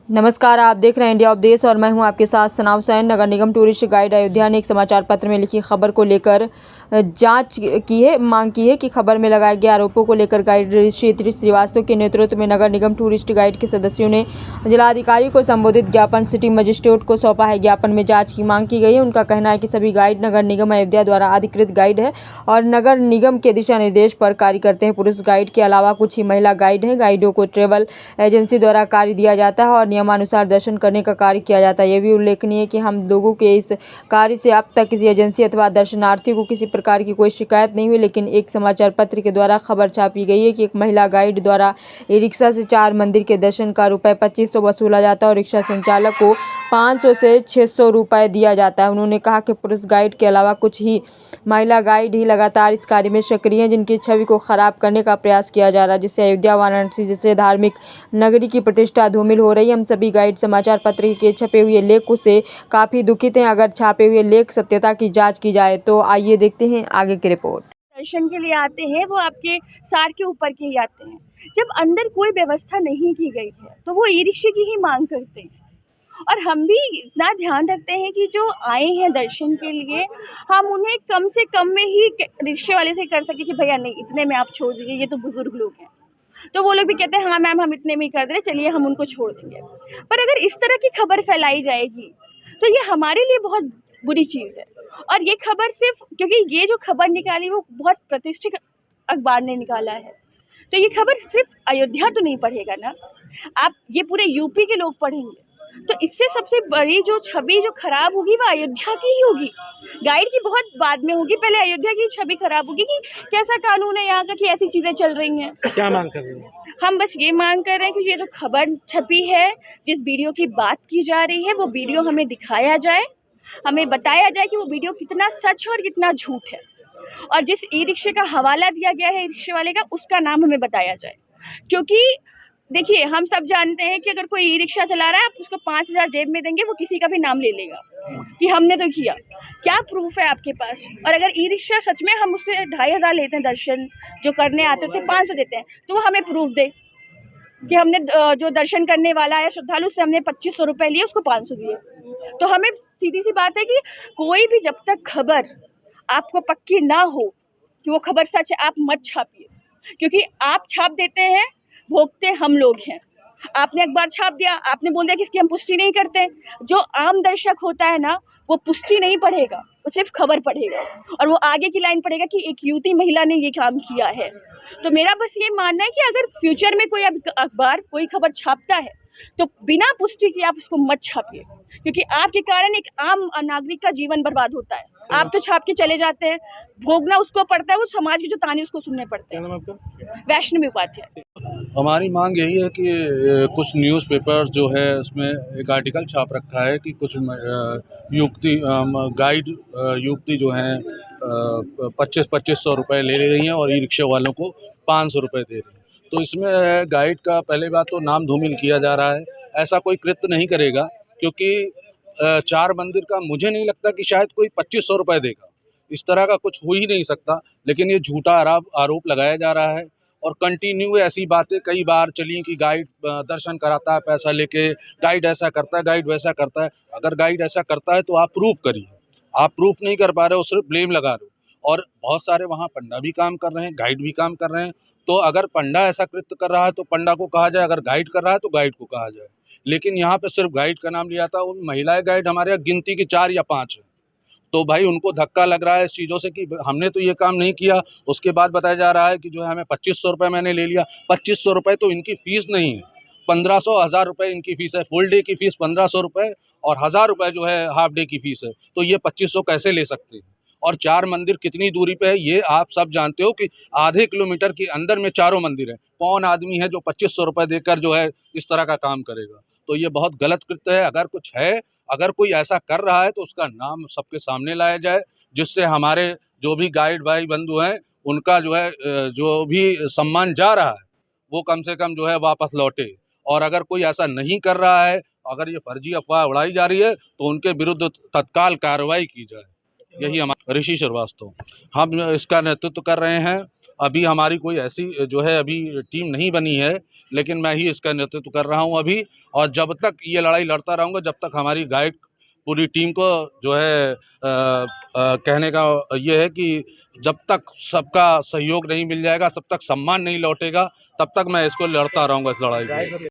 नमस्कार, आप देख रहे हैं इंडिया अपडेट्स और मैं हूं आपके साथ सना हुसैन। नगर निगम टूरिस्ट गाइड अयोध्या ने एक समाचार पत्र में लिखी खबर को लेकर जांच की है। मांग की है कि खबर में लगाए गए आरोपों को लेकर गाइड ऋषि श्रीवास्तव के नेतृत्व में नगर निगम टूरिस्ट गाइड के सदस्यों ने जिलाधिकारी को संबोधित ज्ञापन सिटी मजिस्ट्रेट को सौंपा है। ज्ञापन में जाँच की मांग की गई है। उनका कहना है कि सभी गाइड नगर निगम अयोध्या द्वारा अधिकृत गाइड है और नगर निगम के दिशा निर्देश पर कार्य करते हैं। पुरुष गाइड के अलावा कुछ ही महिला गाइड हैं। गाइडों को ट्रेवल एजेंसी द्वारा कार्य दिया जाता है और नियमानुसार दर्शन करने का कार्य किया जाता है। यह भी उल्लेखनीय है कि हम लोगों के इस कार्य से अब तक किसी एजेंसी अथवा दर्शनार्थी को किसी प्रकार की कोई शिकायत नहीं हुई, लेकिन एक समाचार पत्र के द्वारा खबर छापी गई है कि एक महिला गाइड द्वारा ई रिक्शा से 4 मंदिर के दर्शन का रुपये 2500 वसूला जाता है और रिक्शा संचालक को 500 से 600 रुपये दिया जाता है। उन्होंने कहा कि पुरुष गाइड के अलावा कुछ ही महिला गाइड ही लगातार इस कार्य में सक्रिय हैं, जिनकी छवि को खराब करने का प्रयास किया जा रहा है, जिससे अयोध्या वाराणसी जैसे धार्मिक नगरी की प्रतिष्ठा धूमिल हो रही है। हम सभी गाइड समाचार पत्र के छपे हुए लेख से काफ़ी दुखित हैं। अगर छापे हुए लेख सत्यता की जांच की जाए तो आइए देखते हैं आगे की रिपोर्ट। दर्शन के लिए आते हैं वो आपके सार के ऊपर के ही आते हैं। जब अंदर कोई व्यवस्था नहीं की गई है तो वो ई रिक्शे की ही मांग करते हैं। और हम भी इतना ध्यान रखते हैं कि जो आए हैं दर्शन के लिए हम उन्हें कम से कम में ही रिक्शे वाले से कर सके कि भैया नहीं इतने में आप छोड़ दीजिए, ये तो बुजुर्ग लोग हैं। तो वो लोग भी कहते हैं हाँ मैम हम इतने में ही कर दे रहे, चलिए हम उनको छोड़ देंगे। पर अगर इस तरह की खबर फैलाई जाएगी तो ये हमारे लिए बहुत बुरी चीज़ है। और ये खबर सिर्फ क्योंकि ये जो खबर निकाली वो बहुत प्रतिष्ठित अखबार ने निकाला है, तो ये खबर सिर्फ अयोध्या तो नहीं पढ़ेगा ना, आप ये पूरे यूपी के लोग पढ़ेंगे। तो इससे सबसे बड़ी जो छवि जो खराब होगी वो अयोध्या की ही होगी, गाइड की बहुत बाद में होगी। पहले अयोध्या की छवि खराब होगी कि कैसा कानून है यहाँ का कि ऐसी चीज़ें चल रही हैं। क्या मांग कर रही हैं? हम बस ये मांग कर रहे हैं कि ये जो खबर छपी है, जिस वीडियो की बात की जा रही है, वो वीडियो हमें दिखाया जाए, हमें बताया जाए कि वो वीडियो कितना सच और कितना झूठ है। और जिस ई रिक्शे का हवाला दिया गया है ई रिक्शे वाले का, उसका नाम हमें बताया जाए। क्योंकि देखिए हम सब जानते हैं कि अगर कोई ई रिक्शा चला रहा है आप उसको 5000 जेब में देंगे, वो किसी का भी नाम ले लेगा कि हमने तो किया। क्या प्रूफ है आपके पास? और अगर ई रिक्शा सच में हम उससे 2500 लेते हैं, दर्शन जो करने आते थे 500 देते हैं, तो वो हमें प्रूफ दे कि हमने जो दर्शन करने वाला है श्रद्धालु से हमने 2500 रुपये लिए, उसको 500 दिए। तो हमें सीधी सी बात है कि कोई भी जब तक खबर आपको पक्की ना हो कि वो खबर सच है, आप मत छापिए। क्योंकि आप छाप देते हैं, भोगते हम लोग हैं। आपने अखबार छाप दिया, आपने बोल दिया कि इसकी हम पुष्टि नहीं करते। जो आम दर्शक होता है ना, वो पुष्टि नहीं पढ़ेगा, वो सिर्फ खबर पढ़ेगा और वो आगे की लाइन पढ़ेगा कि एक युवती महिला ने ये काम किया है। तो मेरा बस ये मानना है कि अगर फ्यूचर में कोई अखबार कोई खबर छापता है तो बिना पुष्टि के आप उसको मत छापिए, क्योंकि आपके कारण एक आम नागरिक का जीवन बर्बाद होता है। आप तो छाप के चले जाते हैं, भोगना उसको पड़ता है, वो समाज के जो ताने उसको सुनने पड़ते हैं। वैष्णवी उपाध्याय। हमारी मांग यही है कि कुछ न्यूज़पेपर जो है उसमें एक आर्टिकल छाप रखा है कि कुछ युक्ति गाइड युक्ति जो हैं 2500 रुपये ले रही हैं और ई रिक्शा वालों को 500 रुपये दे रही हैं। तो इसमें गाइड का पहले बात तो नाम धूमिल किया जा रहा है। ऐसा कोई कृत्य नहीं करेगा, क्योंकि 4 मंदिर का मुझे नहीं लगता कि शायद कोई 2500 रुपये देगा। इस तरह का कुछ हो ही नहीं सकता, लेकिन ये झूठा आरोप लगाया जा रहा है। और कंटिन्यू ऐसी बातें कई बार चली कि गाइड दर्शन कराता है पैसा लेके, गाइड ऐसा करता है, गाइड वैसा करता है। अगर गाइड ऐसा करता है तो आप प्रूफ करिए। आप प्रूफ नहीं कर पा रहे हो, सिर्फ ब्लेम लगा रहे हो। और बहुत सारे वहाँ पंडा भी काम कर रहे हैं, गाइड भी काम कर रहे हैं। तो अगर पंडा ऐसा कृत्य कर रहा है तो पंडा को कहा जाए, अगर गाइड कर रहा है तो गाइड को कहा जाए। लेकिन यहाँ पे सिर्फ गाइड का नाम लिया था। उन महिलाएं गाइड हमारे यहाँ गिनती की 4 या 5 है। तो भाई उनको धक्का लग रहा है इस चीज़ों से कि हमने तो ये काम नहीं किया। उसके बाद बताया जा रहा है कि जो है हमें 2500 रुपये मैंने ले लिया। 2500 रुपये तो इनकी फ़ीस नहीं है, 1500 1000 रुपये इनकी फ़ीस है। फुल डे की फ़ीस 1500 रुपये और 1000 रुपये जो है हाफ डे की फ़ीस है। तो ये 2500 कैसे ले सकते हैं? और 4 मंदिर कितनी दूरी पे है ये आप सब जानते हो कि आधे किलोमीटर के अंदर में चारों मंदिर हैं। कौन आदमी है जो 2500 रुपये देकर जो है इस तरह का काम करेगा? तो ये बहुत गलत कृत्य है। अगर कुछ है, अगर कोई ऐसा कर रहा है तो उसका नाम सबके सामने लाया जाए, जिससे हमारे जो भी गाइड भाई बंधु हैं उनका जो है जो भी सम्मान जा रहा है वो कम से कम जो है वापस लौटे। और अगर कोई ऐसा नहीं कर रहा है, अगर ये फर्जी अफवाह उड़ाई जा रही है तो उनके विरुद्ध तत्काल कार्रवाई की जाए। यही हमारा ऋषि श्रीवास्तव हम इसका नेतृत्व कर रहे हैं। अभी हमारी कोई ऐसी जो है अभी टीम नहीं बनी है, लेकिन मैं ही इसका नेतृत्व कर रहा हूं अभी। और जब तक ये लड़ाई लड़ता रहूँगा, जब तक हमारी गाइड पूरी टीम को जो है कहने का ये है कि जब तक सबका सहयोग नहीं मिल जाएगा, तब तक सम्मान नहीं लौटेगा, तब तक मैं इसको लड़ता रहूँगा, इस लड़ाई को।